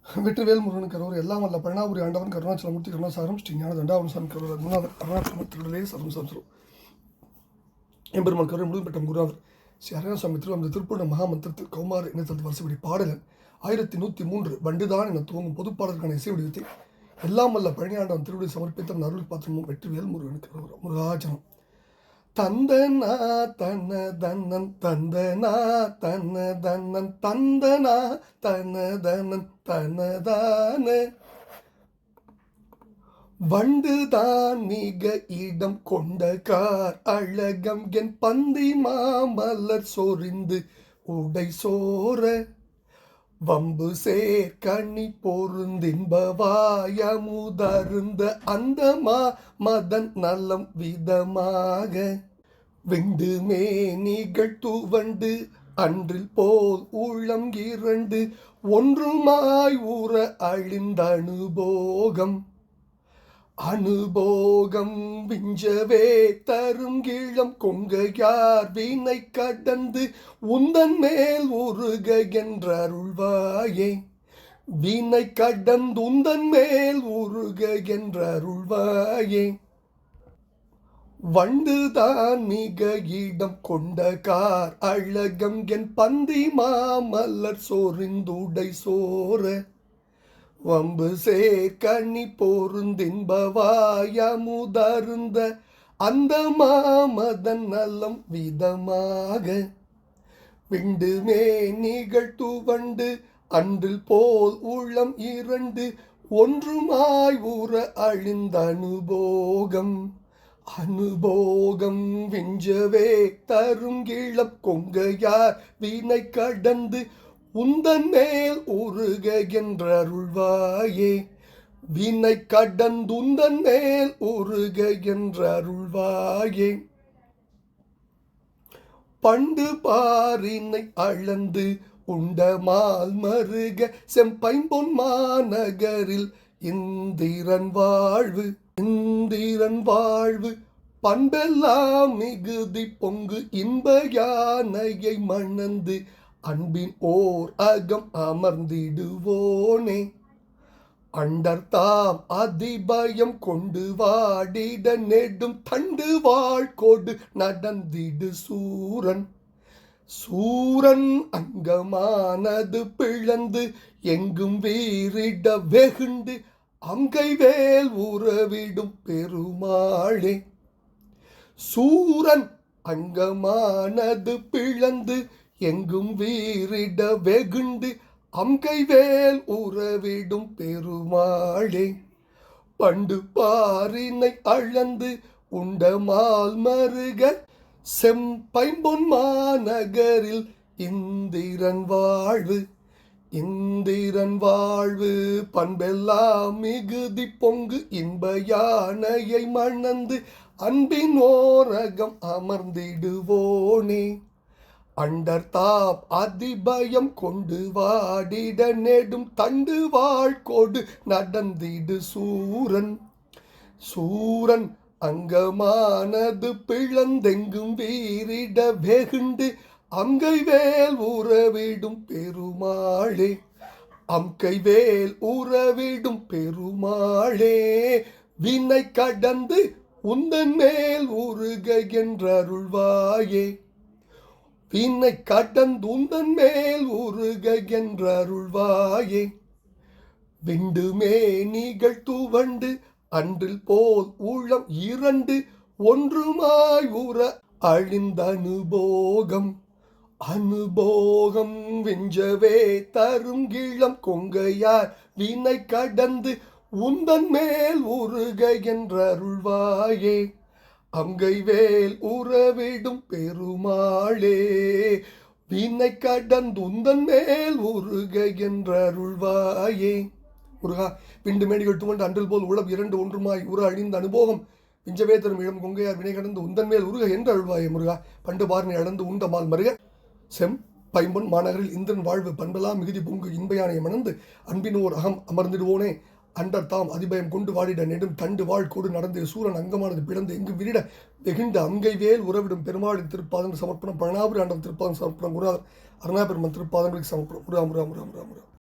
வெற்றிவேல் முருகன் கரோர் எல்லாம் வல்ல பழனாபுரி ஆண்டவன் கருணாச்சலமூர்த்தி கருணாசாரம் ஸ்ரீ ஞான தண்டாவனசாமி கரோர் குருநாதர் அருணாச்சலம் திருடலே சரம் சம்சரம் எம்பெருமான் கருணை முழுவதும் பெற்ற குருநாதர் ஸ்ரீ அருணாசாமி அந்த திருப்பூர் மகாமந்திரத்தில் கௌமார இனத்தது வருஷப்படி பாடலன் 1103 வண்டுதான் என துவங்கும் பொதுப்பாடலுக்கான இசை வடிவத்தை எல்லாம் வல்ல பழனியாண்டவன் திருவிழை சமர்ப்பித்த அருள் பாத்திரமும் வெற்றிவேல் முருகன் கரோர் முருகாச்சனம் தந்தனா தன தன்னன் தந்தனா தன தன்னன் தந்தனா தன தனன் தனதான வண்டுதான் மிக இடம் கொண்ட கார் அழகம் என் பந்தி மாமலர் சொரிந்து உடை சோர வம்பு சேர் கனி பொருந்தின்பவாயமுதருந்த அந்த மதன் நலம் விதமாக விண்டு மேனிகள் துவண்டு அன்றில் போல் உள்ளம் இரண்டு ஒன்றுமாய் ஊற அழிந்த அனுபோகம் விஞ்சவே தரும் இளம் கொங்கையார் வீணை கடந்து உந்தன் மேல் உருக என்ற அருள்வாயே வீணை கடந்து உந்தன் மேல் உருக என்ற அருள்வாயே வண்டுதான் மிக இடம் கொண்ட கார் அழகம் என் பந்தி மாமலர் சொரிந்துடை சோர வம்பு சேர் கனி பொருந்தின்பவாயமுதருந்த அந்த மாமதன் நலம் விதமாக விண்டு மேனிகள் துவண்டு அன்றில் போல் உள்ளம் இரண்டு ஒன்றுமாய் ஊற அழிந்த அனுபோகம் விஞ்சவே தரும் இளம் கொங்கையார் வீணை கடந்து உந்தன் மேல் உருக என்ற அருள்வாயே வீணை கடந்து உந்தன் மேல் உருக என்ற அருள்வாயே பண்டு பாரினை அளந்து உண்ட மால் மருக செம்பைம்பொன் மாநகரில் இந்திரன் வாழ்வு பண்பெல்லாம் மிகுதி பொங்கு இன்ப யானையை மணந்து அன்பின் ஓர் அகம் அமர்ந்திடுவோனே அண்டர்தாம் அதிபயம் கொண்டு வாடிட நெடும் தண்டு வாழ்கோடு நடந்திடு சூரன் அங்கமானது பிளந்து எங்கும் வீரிட வெகுண்டு அங்கை வேல் உறவிடும் பெருமாளே சூரன் அங்கமானது பிளந்து எங்கும் வீரிட வெகுண்டு அங்கை வேல் உறவிடும் பெருமாளே பண்டு பாரினை அளந்து உண்ட மால் மருக செம்பைம்பொன் மாநகரில் இந்திரன் வாழ்வு பண்பெல்லாம் மிகுதி பொங்கு இன்ப யானையை மணந்து அன்பின் ஓரகம் அமர்ந்திடுவோனே அண்டர்தாம் அதிபயம் கொண்டு வாடிட நெடும் தண்டு வாழ்கோடு நடந்திடு சூரன் அங்கமானது பிளந்தெங்கும் வீரிட வெகுண்டு அங்கை வேல் உறவிடும் பெருமாளே வினை கடந்து உந்தன் மேல் உருக என்ற அருள்வாயே வீணை கடந்து உந்தன் மேல் உருக என்ற அருள்வாயே விண்டு மேனிகள் துவண்டு அன்றில் போல் உள்ளம் இரண்டு ஒன்றுமாய் ஊற அழிந்த அனுபோகம் விஞ்சவே தரும் இளம் கொங்கையார் வீணை கடந்து உந்தன் மேல் உருக என்ற அருள்வாயே அங்கை வேல் உறவிடும் பெருமாளே வீணை கடந்து உந்தன் மேல் உருக என்ற அருள்வாயே முருகா விண்டு மேடிகள் துவண்டு அன்றில் போல் உளம் இரண்டு ஒன்றுமாய் உற அழிந்த அனுபோகம் விஞ்சவே தரும் இளம் கொங்கையார் வினை கடந்து உந்தன் மேல் உருக என்ற அருள்வாயே முருகா பண்டு பார்னை அளந்து உண்ட மால் மருக செம் பைம்பொன் மாநகரில் இந்திரன் வாழ்வு பண்பெல்லாம் மிகுதி பொங்கு இன்பயானையை மணந்து அன்பினோர் அகம் அமர்ந்திடுவோனே அண்டர்தாம் அதிபயம் கொண்டு வாடிட நெடும் தண்டு வாழ்கோடு நடந்த சூரன் அங்கமானது பிளந்து எங்கு விரிட வெகுண்ட அங்கை வேல் உறவிடும் பெருமாளின் திருப்பாதம் சமர்ப்பணம் பழனாபுரி ஆண்டவன் திருப்பாதம் சமர்ப்பணம் குருநாதர் அருணாபெருமன் திருப்பாதங்களுக்கு சமர்ப்பணம் முருகா